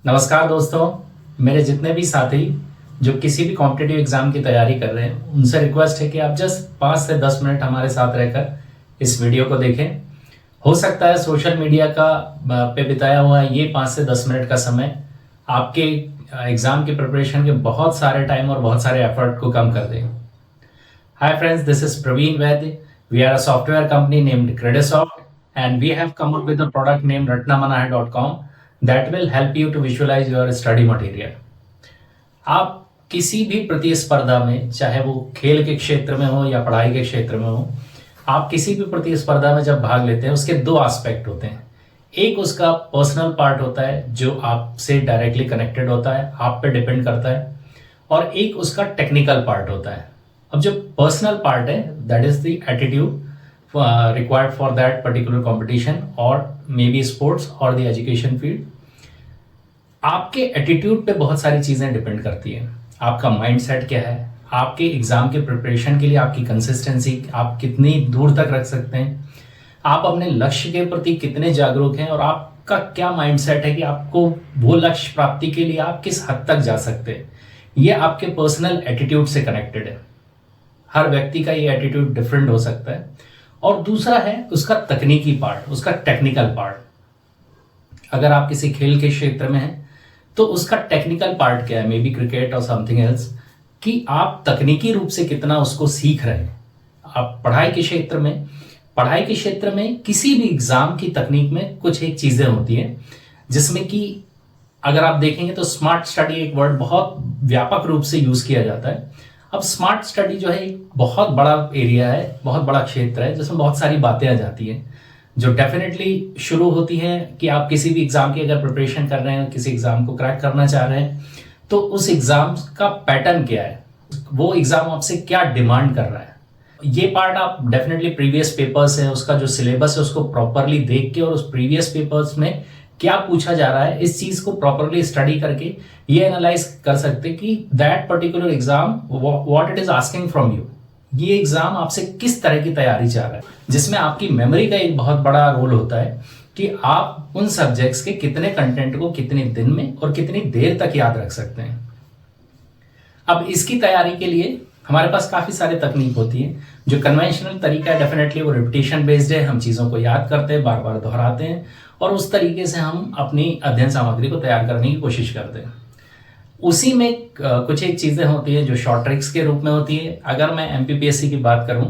नमस्कार दोस्तों, मेरे जितने भी साथी जो किसी भी कॉम्पिटिटिव एग्जाम की तैयारी कर रहे हैं उनसे रिक्वेस्ट है कि आप जस्ट 5 से 10 मिनट हमारे साथ रहकर इस वीडियो को देखें। हो सकता है सोशल मीडिया का पे बिताया हुआ ये 5 से 10 मिनट का समय आपके एग्जाम की प्रिपरेशन के बहुत सारे टाइम और बहुत सारे एफर्ट को कम कर दे। Hi friends, this is Praveen Vaidya. We are a software company named Credisoft and we have come up with a product named ratnamanahe.com that will help you to visualize your study material. आप किसी भी प्रतिस्पर्धा में, चाहे वो खेल के क्षेत्र में हो या पढ़ाई के क्षेत्र में हो, आप किसी भी प्रतिस्पर्धा में जब भाग लेते हैं उसके दो एस्पेक्ट होते हैं। एक उसका पर्सनल पार्ट होता है जो आपसे डायरेक्टली कनेक्टेड होता है, आप पे डिपेंड करता है, और एक उसका टेक्निकल पार्ट होता है। अब जो पर्सनल पार्ट है that is the attitude required for that particular competition or maybe sports or the education field. आपके एटीट्यूड पे बहुत सारी चीज़ें डिपेंड करती हैं। आपका माइंडसेट क्या है, आपके एग्ज़ाम के प्रिपरेशन के लिए आपकी कंसिस्टेंसी, आप कितनी दूर तक रख सकते हैं, आप अपने लक्ष्य के प्रति कितने जागरूक हैं, और आपका क्या माइंडसेट है कि आपको वो लक्ष्य प्राप्ति के लिए आप किस हद तक जा सकते हैं। ये आपके पर्सनल एटीट्यूड से कनेक्टेड है। हर व्यक्ति का ये एटीट्यूड डिफरेंट हो सकता है। और दूसरा है उसका तकनीकी पार्ट, उसका टेक्निकल पार्ट। अगर आप किसी खेल के क्षेत्र में हैं तो उसका टेक्निकल पार्ट क्या है, मे बी क्रिकेट और समथिंग एल्स, कि आप तकनीकी रूप से कितना उसको सीख रहे हैं। आप पढ़ाई के क्षेत्र में किसी भी एग्जाम की तकनीक में कुछ एक चीज़ें होती हैं जिसमें कि अगर आप देखेंगे तो स्मार्ट स्टडी एक वर्ड बहुत व्यापक रूप से यूज़ किया जाता है। अब स्मार्ट स्टडी जो है एक बहुत बड़ा एरिया है, बहुत बड़ा क्षेत्र है जिसमें बहुत सारी बातें आ जाती हैं जो डेफिनेटली शुरू होती हैं कि आप किसी भी एग्जाम की अगर प्रिपरेशन कर रहे हैं, किसी एग्जाम को क्रैक करना चाह रहे हैं, तो उस एग्जाम का पैटर्न क्या है, वो एग्जाम आपसे क्या डिमांड कर रहा है। ये पार्ट आप डेफिनेटली प्रीवियस पेपर्स है, उसका जो सिलेबस है उसको प्रॉपरली देख के और उस प्रीवियस पेपर्स में क्या पूछा जा रहा है इस चीज को प्रॉपरली स्टडी करके ये एनालाइज कर सकते कि that particular exam what it is asking from you. ये एग्जाम आपसे किस तरह की तैयारी चाह रहा है, जिसमें आपकी मेमोरी का एक बहुत बड़ा रोल होता है कि आप उन सब्जेक्ट्स के कितने कंटेंट को कितने दिन में और कितनी देर तक याद रख सकते हैं। अब इसकी तैयारी के लिए हमारे पास काफी सारे तकनीक होती है। जो कन्वेंशनल तरीका है डेफिनेटली वो रिपीटेशन बेस्ड है। हम चीज़ों को याद करते हैं, बार बार दोहराते हैं और उस तरीके से हम अपनी अध्ययन सामग्री को तैयार करने की कोशिश करते हैं। उसी में कुछ एक चीज़ें होती है जो शॉर्ट ट्रिक्स के रूप में होती है। अगर मैं एमपीपीएससी की बात करूं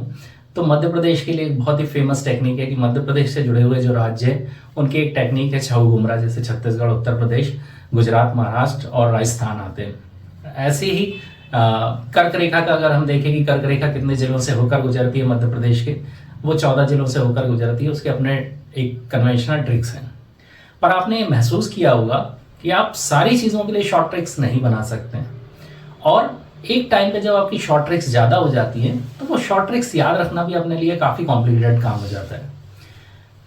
तो मध्य प्रदेश के लिए एक बहुत ही फेमस टेक्निक है कि मध्य प्रदेश से जुड़े हुए जो राज्य हैं उनकी एक टेक्निक है छऊ घुमरा, जैसे छत्तीसगढ़, उत्तर प्रदेश, गुजरात, महाराष्ट्र और राजस्थान आते हैं। ऐसे ही कर्क रेखा का अगर हम देखें कि कर्क रेखा कितने जिलों से होकर गुजरती है मध्य प्रदेश के, वो 14 जिलों से होकर गुजरती है। उसके अपने एक कन्वेंशनल ट्रिक्स हैं। पर आपने ये महसूस किया होगा कि आप सारी चीज़ों के लिए शॉर्ट ट्रिक्स नहीं बना सकते हैं, और एक टाइम पे जब आपकी शॉर्ट ट्रिक्स ज़्यादा हो जाती हैं तो वो शॉर्ट ट्रिक्स याद रखना भी अपने लिए काफ़ी कॉम्प्लिकेटेड काम हो जाता है।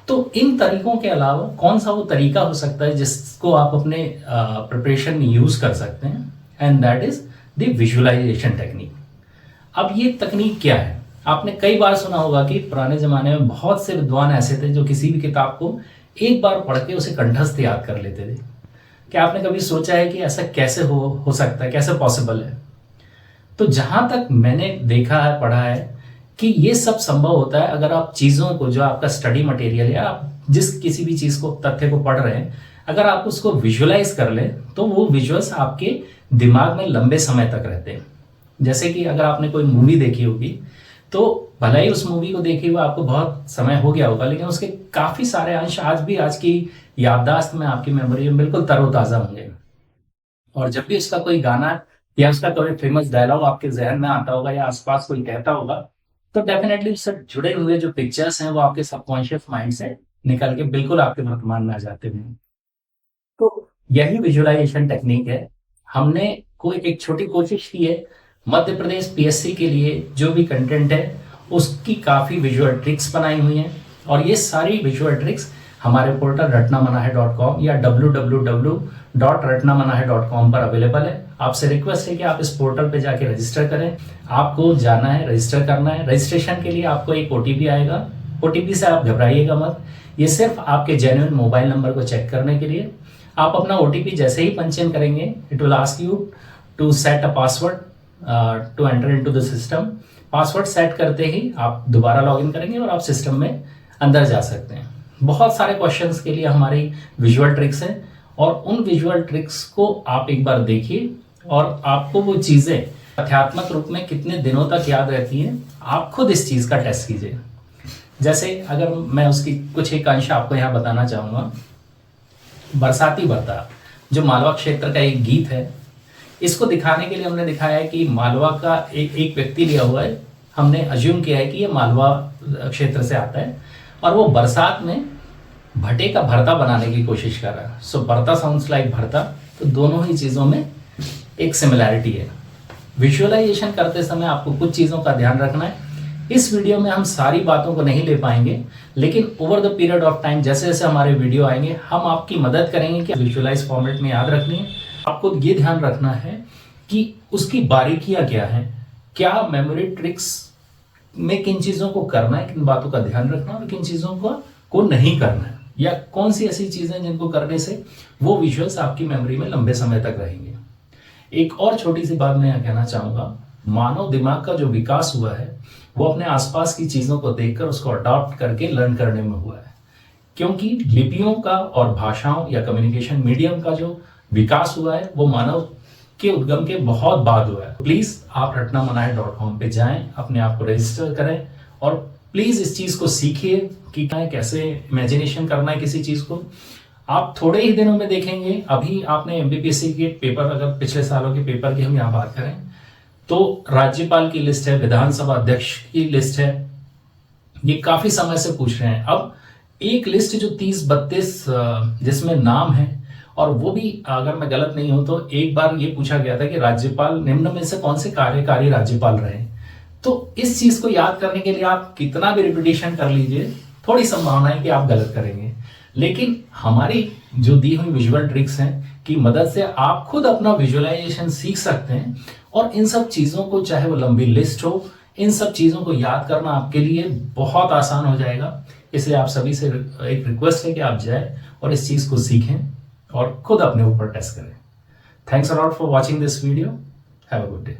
तो इन तरीकों के अलावा कौन सा वो तरीका हो सकता है जिसको आप अपने प्रिपरेशन में यूज़ कर सकते हैं, and that is the visualisation technique. अब ये तकनीक क्या है? आपने कई बार सुना होगा कि पुराने ज़माने में बहुत से विद्वान ऐसे थे जो किसी भी किताब को एक बार पढ़ के उसे कंठस्थ याद कर लेते थे। क्या आपने कभी सोचा है कि ऐसा कैसे हो सकता है, कैसे पॉसिबल है? तो जहाँ तक मैंने देखा है, पढ़ा है कि ये सब संभव होता है अगर आप चीज़ों को, जो आपका स्टडी मटेरियल या आप जिस किसी भी चीज़ को, तथ्य को पढ़ रहे हैं, अगर आप उसको विजुअलाइज कर लें तो वो विजुअल्स आपके दिमाग में लंबे समय तक रहते हैं। जैसे कि अगर आपने कोई मूवी देखी होगी तो भले ही उस मूवी को देखे हुए आपको बहुत समय हो गया होगा, लेकिन उसके काफ़ी सारे अंश आज भी आज की याददाश्त में, आपकी मेमोरी में बिल्कुल तरोताज़ा होंगे। और जब भी उसका कोई गाना या उसका कोई फेमस डायलॉग आपके जहन में आता होगा या आसपास कोई कहता होगा, तो डेफिनेटली उससे जुड़े हुए जो पिक्चर्स हैं वो आपके सबकॉन्शियस माइंड से निकल के बिल्कुल आपके वर्तमान में आ जाते हैं। तो यही विजुअलाइजेशन टेक्निक है। हमने कोई एक छोटी कोशिश की है मध्य प्रदेश पीएससी के लिए, जो भी कंटेंट है उसकी काफ़ी विजुअल ट्रिक्स बनाई हुई हैं, और ये सारी विजुअल ट्रिक्स हमारे पोर्टल ratnamanahe.com या www.ratnamanahe.com पर अवेलेबल है। आपसे रिक्वेस्ट है कि आप इस पोर्टल पे जाके रजिस्टर करें। आपको जाना है, रजिस्टर करना है। रजिस्ट्रेशन के लिए आपको एक ओटीपी आएगा। ओटीपी से आप घबराइएगा मत, ये सिर्फ आपके जेन्युइन मोबाइल नंबर को चेक करने के लिए। आप अपना OTP जैसे ही पंच इन करेंगे, it will ask you to set a password to enter into the system. Password set करते ही आप दोबारा लॉगिन करेंगे और आप सिस्टम में अंदर जा सकते हैं। बहुत सारे क्वेश्चंस के लिए हमारी विजुअल ट्रिक्स हैं और उन विजुअल ट्रिक्स को आप एक बार देखिए और आपको वो चीज़ें तथ्यात्मक रूप में कितने दिनों तक याद रहती हैं, आप खुद इस चीज़ का टेस्ट कीजिए। जैसे अगर मैं उसकी कुछ एक अंश आपको यहाँ बताना चाहूँगा, बरसाती बरता जो मालवा क्षेत्र का एक गीत है, इसको दिखाने के लिए हमने दिखाया है कि मालवा का एक व्यक्ति लिया हुआ है, हमने अज्यूम किया है कि ये मालवा क्षेत्र से आता है और वो बरसात में भटे का भरता बनाने की कोशिश कर रहा है। सो भरता साउंड्स लाइक भरता, तो दोनों ही चीज़ों में एक सिमिलैरिटी है। विजुअलाइजेशन करते समय आपको कुछ चीज़ों का ध्यान रखना है। इस वीडियो में हम सारी बातों को नहीं ले पाएंगे, लेकिन over the period of time जैसे जैसे हमारे वीडियो आएंगे हम आपकी मदद करेंगे कि विजुअलाइज फॉर्मेट में याद रखनी है। आपको ये ध्यान रखना है कि उसकी बारीकियां क्या है, क्या मेमोरी ट्रिक्स में किन चीज़ों को करना है, किन बातों का ध्यान रखना और किन चीज़ों को नहीं करना है, या कौन सी ऐसी चीज़ें जिनको करने से वो विजुअल्स आपकी मेमोरी में लंबे समय तक रहेंगे। एक और छोटी सी बात मैं यहाँ कहना चाहूँगा, मानव दिमाग का जो विकास हुआ है वो अपने आसपास की चीज़ों को देखकर उसको अडॉप्ट करके लर्न करने में हुआ है, क्योंकि लिपियों का और भाषाओं या कम्युनिकेशन मीडियम का जो विकास हुआ है वो मानव के उद्गम के बहुत बाद हुआ है। प्लीज़ आप ratnamanahe.com पे जाएं, अपने आप को रजिस्टर करें और प्लीज़ इस चीज़ को सीखिए कि कैसे इमेजिनेशन करना है किसी चीज़ को। आप थोड़े ही दिनों में देखेंगे, अभी आपने MBPSC के पेपर, अगर पिछले सालों के पेपर की हम यहाँ बात करें तो राज्यपाल की लिस्ट है, विधानसभा अध्यक्ष की लिस्ट है, ये काफ़ी समय से पूछ रहे हैं। अब एक लिस्ट जो 30-32 जिसमें नाम है, और वो भी अगर मैं गलत नहीं हूं तो एक बार ये पूछा गया था कि राज्यपाल निम्न में से कौन से कार्यकारी राज्यपाल रहे। तो इस चीज को याद करने के लिए आप कितना भी रिपीटिशन कर लीजिए, थोड़ी संभावना है कि आप गलत करेंगे, लेकिन हमारी जो दी हुई विजुअल ट्रिक्स हैं की मदद से आप खुद अपना विजुअलाइजेशन सीख सकते हैं और इन सब चीजों को, चाहे वो लंबी लिस्ट हो, इन सब चीजों को याद करना आपके लिए बहुत आसान हो जाएगा। इसलिए आप सभी से एक रिक्वेस्ट है कि आप जाएं और इस चीज को सीखें और खुद अपने ऊपर टेस्ट करें। Thanks a lot for watching this video. Have a good day.